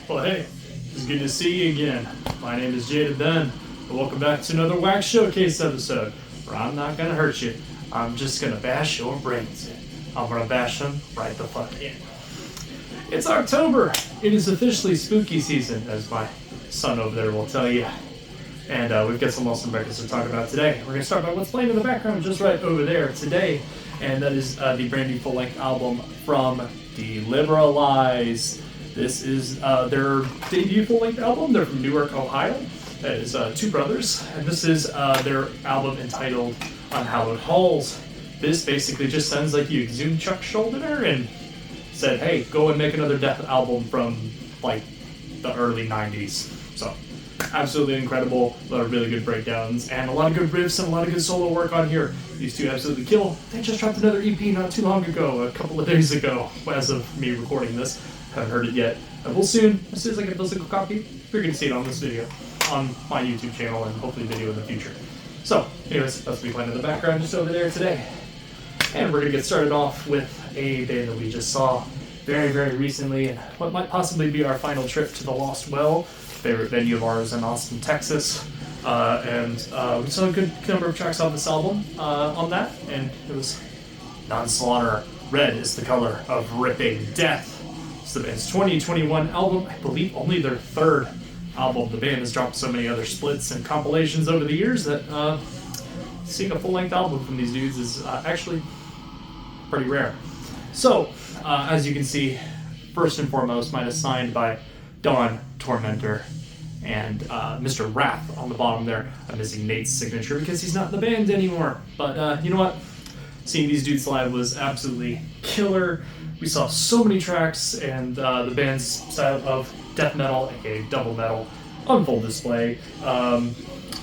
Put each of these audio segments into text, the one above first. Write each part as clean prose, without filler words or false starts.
Well, hey, it's good to see you again. My name is Jada Ben, and welcome back to another Wax Showcase episode, where I'm not gonna hurt you. I'm just gonna bash your brains in. I'm gonna bash them right the fuck in. It's October. It is officially spooky season, as my son over there will tell you. And we've got some awesome records to talk about today. We're gonna start by what's playing in the background just right over there today, and that is the brand new full-length album from Deliberalize. This is their debut full-length album. They're from Newark, Ohio. That is two brothers, and this is their album entitled Unhallowed Halls. This basically just sounds like you exhumed Chuck Schuldiner and said, hey, go and make another death album from, like, the early 90s. So, absolutely incredible. A lot of really good breakdowns, and a lot of good riffs and a lot of good solo work on here. These two absolutely kill. They just dropped another EP not too long ago, a couple of days ago, as of me recording this. Haven't heard it yet. I will soon, as soon as I get a physical copy. You're going to see it on this video, on my YouTube channel, and hopefully video in the future. So, anyways, that's what we playing in the background just over there today. And we're going to get started off with a band that we just saw very, very recently, and what might possibly be our final trip to the Lost Well, favorite venue of ours in Austin, Texas. And we saw a good number of tracks off this album on that, and it was Non-Slaughter. Red is the color of ripping death. It's the band's 2021 album, I believe only their third album. The band has dropped so many other splits and compilations over the years that seeing a full-length album from these dudes is actually pretty rare. So, as you can see, first and foremost, mine is signed by Dawn Tormentor and Mr. Wrath on the bottom there. I'm missing Nate's signature because he's not in the band anymore. But you know what? Seeing these dudes live was absolutely killer. We saw so many tracks, and the band's style of death metal, aka double metal, on full display.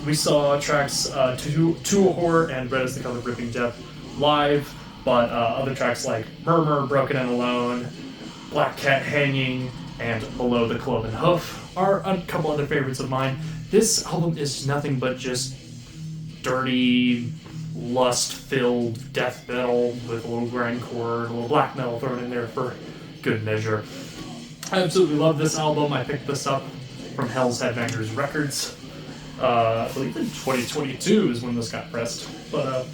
We saw tracks To a Horror and Red is the Color of Ripping Death live, but other tracks like Murmur, Broken and Alone, Black Cat Hanging, and Below the Cloven Hoof are a couple other favorites of mine. This album is nothing but just dirty, lust-filled death metal with a little grindcore and a little black metal thrown in there for good measure. I absolutely love this album. I picked this up from Hell's Headbangers Records. I believe in 2022 is when this got pressed. But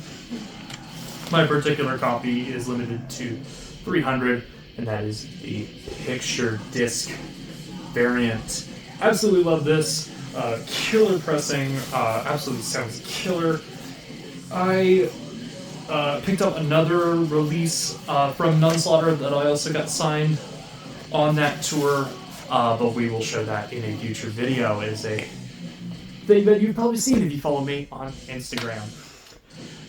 my particular copy is limited to 300, and that is the picture disc variant. Absolutely love this. Killer pressing. Absolutely sounds killer. I picked up another release from Non-Slaughter that I also got signed on that tour, but we will show that in a future video. It is a thing that you've probably seen if you follow me on Instagram.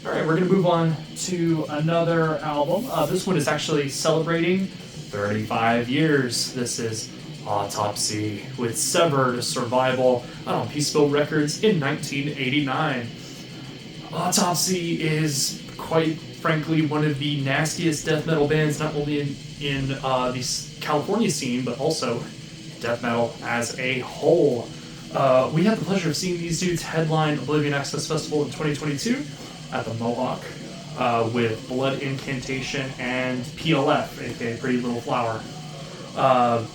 Alright, we're going to move on to another album. This one is actually celebrating 35 years. This is Autopsy with Severed Survival on Peaceville Records in 1989. Autopsy is, quite frankly, one of the nastiest death metal bands, not only in the California scene, but also death metal as a whole. We had the pleasure of seeing these dudes headline Oblivion Access Festival in 2022 at the Mohawk with Blood Incantation and PLF, aka Pretty Little Flower.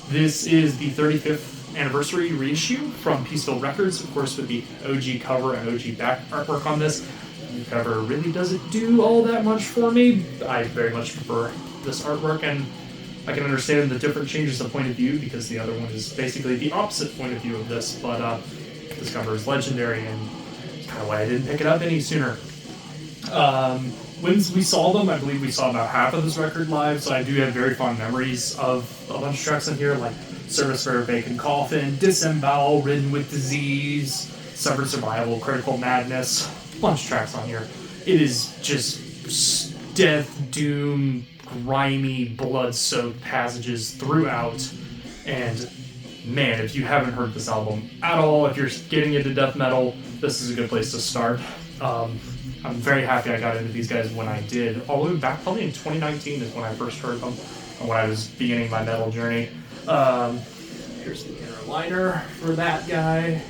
This is the 35th anniversary reissue from Peaceville Records, of course, with the OG cover and OG back artwork on this. The cover really doesn't do all that much for me. I very much prefer this artwork, and I can understand the different changes of point of view because the other one is basically the opposite point of view of this, but this cover is legendary, and it's kind of why I didn't pick it up any sooner. When we saw them, I believe we saw about half of this record live, so I do have very fond memories of a bunch of tracks on here, like Service for a Vacant Coffin, Disembowel, Ridden with Disease, Severed Survival, Critical Madness, a bunch of tracks on here. It is just death, doom, grimy, blood-soaked passages throughout, and man, if you haven't heard this album at all, if you're getting into death metal, this is a good place to start. I'm very happy I got into these guys when I did. All the way back probably in 2019 is when I first heard them, and when I was beginning my metal journey. Here's the inner liner for that guy.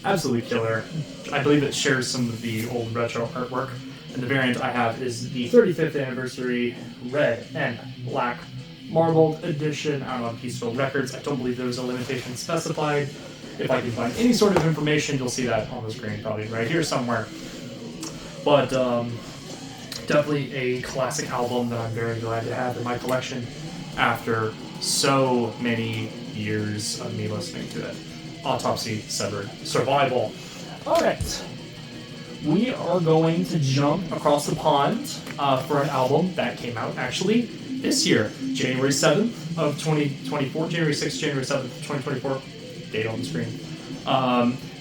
Absolutely killer. I believe it shares some of the old retro artwork. And the variant I have is the 35th anniversary red and black marbled edition out on Peaceful Records. I don't believe there was a limitation specified. If I can find any sort of information, you'll see that on the screen, probably right here somewhere. But definitely a classic album that I'm very glad to have in my collection after so many years of me listening to it. Autopsy, Severed, Survival. Alright, we are going to jump across the pond for an album that came out actually this year, January 7th of 2024, January 6th, January 7th, 2024, date on the screen.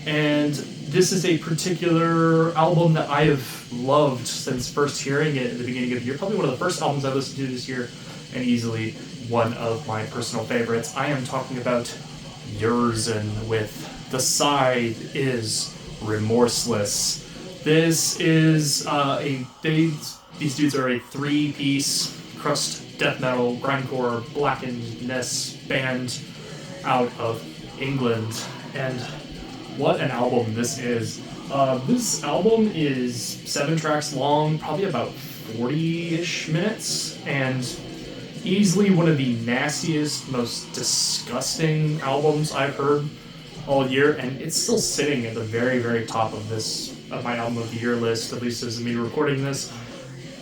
And this is a particular album that I have loved since first hearing it at the beginning of the year. Probably one of the first albums I listened to this year, and easily one of my personal favorites. I am talking about Yersin with The Side is Remorseless. This is these dudes are a three-piece crust death metal, grindcore, blackenedness band out of England. And what an album this is. This album is 7 tracks long, probably about 40-ish minutes, and easily one of the nastiest, most disgusting albums I've heard all year, and it's still sitting at the very, very top of my album of the year list, at least as me recording this.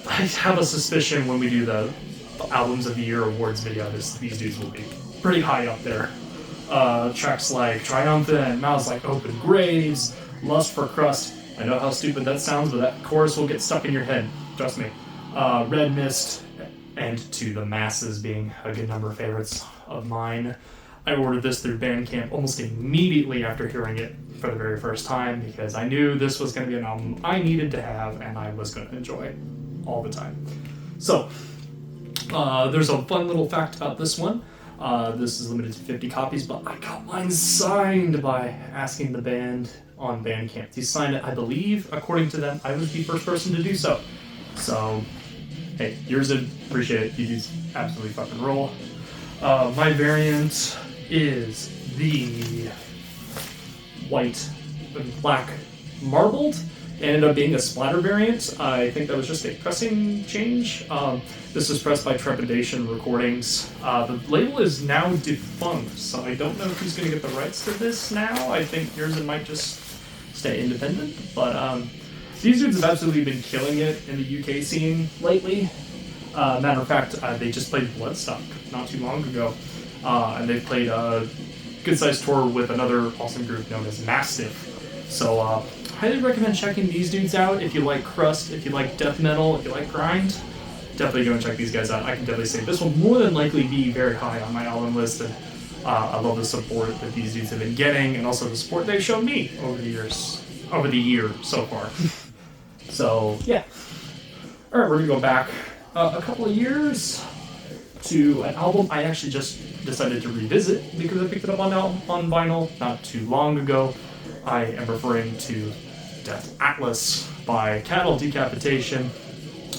I have a suspicion when we do the albums of the year awards video, these dudes will be pretty high up there. Tracks like Triumphant, Mouths Like Open Graves, Lust for Crust. I know how stupid that sounds, but that chorus will get stuck in your head, trust me. Red Mist, and To the Masses being a good number of favorites of mine. I ordered this through Bandcamp almost immediately after hearing it for the very first time because I knew this was going to be an album I needed to have and I was going to enjoy all the time. So, there's a fun little fact about this one. This is limited to 50 copies, but I got mine signed by asking the band on Bandcamp. He signed it, I believe, according to them, I was the first person to do so. So, hey, Yersin, appreciate it. You dudes absolutely fucking roll. My variant is the white and black marbled. It ended up being a splatter variant. I think that was just a pressing change. This was pressed by Trepidation Recordings. The label is now defunct, so I don't know who's going to get the rights to this now. I think Yersin might just stay independent, but these dudes have absolutely been killing it in the UK scene lately. Matter of fact, they just played Bloodstock not too long ago, and they played a good-sized tour with another awesome group known as Mastiff. So, highly recommend checking these dudes out if you like crust, if you like death metal, if you like grind. Definitely go and check these guys out. I can definitely say this will more than likely be very high on my album list, and I love the support that these dudes have been getting, and also the support they've shown me over the year so far. So, yeah. Alright, we're gonna go back a couple of years to an album I actually just decided to revisit because I picked it up on vinyl not too long ago. I am referring to Death Atlas by Cattle Decapitation.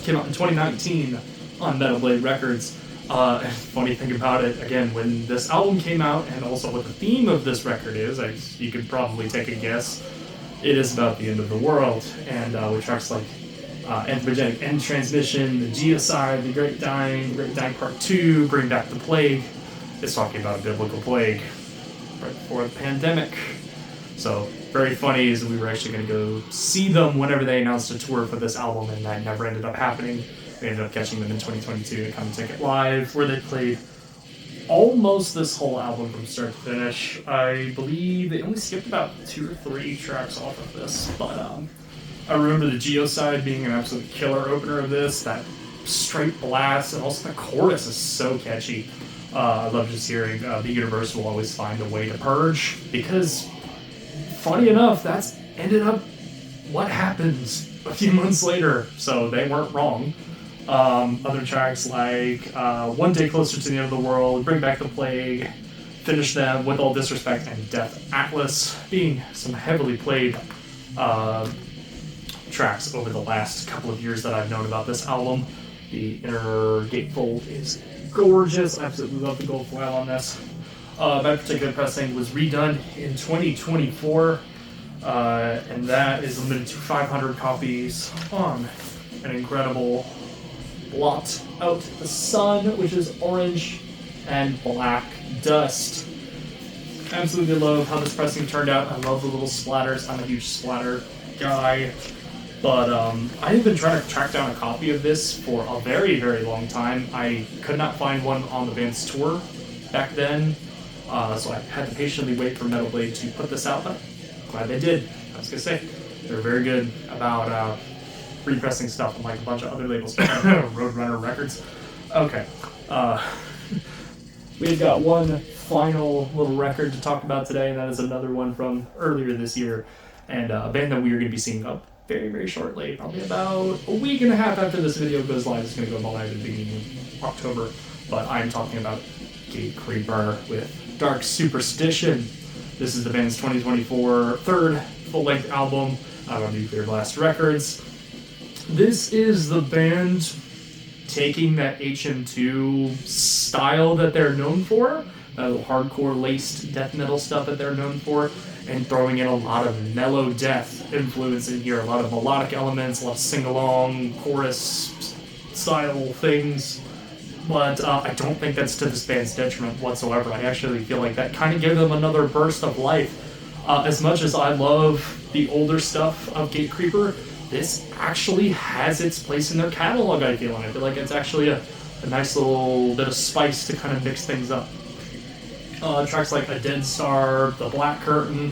Came out in 2019 on Metal Blade Records. Funny thing about it, again, when this album came out, and also what the theme of this record is, you could probably take a guess. It is about the end of the world, and with tracks like Anthropogenic End Transmission, The Geocide, The Great Dying Part 2, Bring Back the Plague. It's talking about a biblical plague right before the pandemic. So, very funny is we were actually going to go see them whenever they announced a tour for this album, and that never ended up happening. We ended up catching them in 2022 to Come Take It Live, where they played almost this whole album from start to finish. I believe they only skipped about 2 or 3 tracks off of this, but I remember the Geocide being an absolute killer opener of this, that straight blast, and also the chorus is so catchy. I love just hearing the universe will always find a way to purge, because funny enough, that's ended up what happens a few months later, so they weren't wrong. Other tracks like One Day Closer to the End of the World, Bring Back the Plague, Finish Them, With All Disrespect, and Death Atlas being some heavily played tracks over the last couple of years that I've known about this album. The inner gatefold is gorgeous. I absolutely love the gold foil on this. That particular pressing was redone in 2024, and that is limited to 500 copies on an incredible Blot Out the Sun, which is orange, and Black Dust. Absolutely love how this pressing turned out. I love the little splatters. I'm a huge splatter guy. But I have been trying to track down a copy of this for a very, very long time. I could not find one on the band's tour back then, so I had to patiently wait for Metal Blade to put this out, but I'm glad they did. I was going to say, they're very good about repressing stuff on like a bunch of other labels. Roadrunner Records. Okay. We've got one final little record to talk about today, and that is another one from earlier this year, and a band that we are going to be seeing up very, very shortly, probably about a week and a half after this video goes live. It's going to go live at the beginning of October, but I'm talking about Gate Creeper with Dark Superstition. This is the band's 2024 third full-length album out on Nuclear Blast Records. This is the band taking that HM2 style that they're known for, that little hardcore laced death metal stuff that they're known for, and throwing in a lot of mellow death influence in here, a lot of melodic elements, a lot of sing-along, chorus style things. But I don't think that's to this band's detriment whatsoever. I actually feel like that kind of gave them another burst of life. As much as I love the older stuff of Gate Creeper, this actually has its place in their catalog, I feel. And I feel like it's actually a nice little bit of spice to kind of mix things up. Tracks like A Dead Star, The Black Curtain,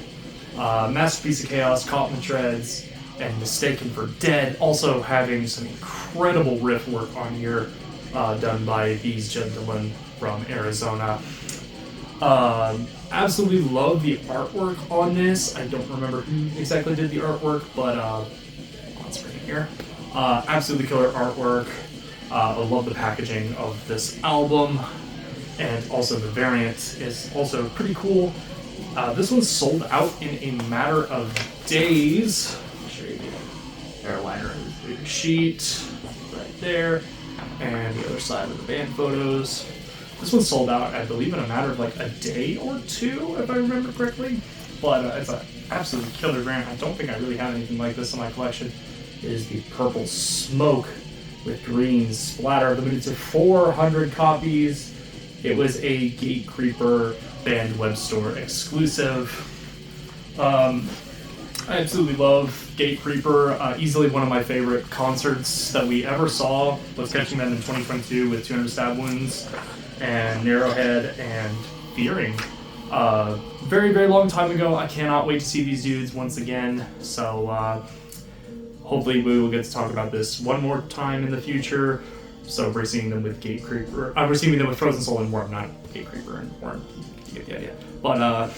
Masterpiece of Chaos, Caught in the Treads, and Mistaken for Dead, also having some incredible riff work on here done by these gentlemen from Arizona. Absolutely love the artwork on this. I don't remember who exactly did the artwork, but it's right here. Absolutely killer artwork. I love the packaging of this album. And also the variant is also pretty cool. This one's sold out in a matter of days. I'll show you the airliner sheet right there, and the other side of the band photos. This one's sold out, I believe, in a matter of like a day or two, if I remember correctly. But it's an absolutely killer variant. I don't think I really have anything like this in my collection. It is the Purple Smoke with green splatter, limited to 400 copies. It was a Gate Creeper band web store exclusive. I absolutely love Gate Creeper. Easily one of my favorite concerts that we ever saw was catching them in 2022 with 200 Stab Wounds and Narrowhead and Fearing. Very, very long time ago. I cannot wait to see these dudes once again. So hopefully we will get to talk about this one more time in the future. So we're seeing them with Gate Creeper. We're seeing them with Frozen Soul and Worm, not Gate Creeper and Worm. You get the idea. But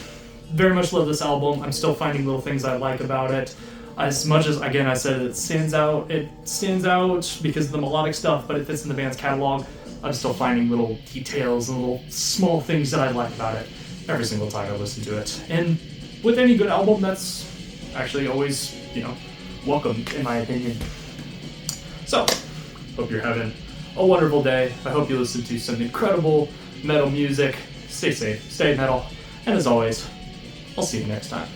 very much love this album. I'm still finding little things I like about it. As much as, again, I said it stands out. It stands out because of the melodic stuff, but it fits in the band's catalog. I'm still finding little details and little small things that I like about it every single time I listen to it. And with any good album, that's actually always, welcome, in my opinion. So, hope you're having a wonderful day. I hope you listen to some incredible metal music. Stay safe, stay metal, and as always, I'll see you next time.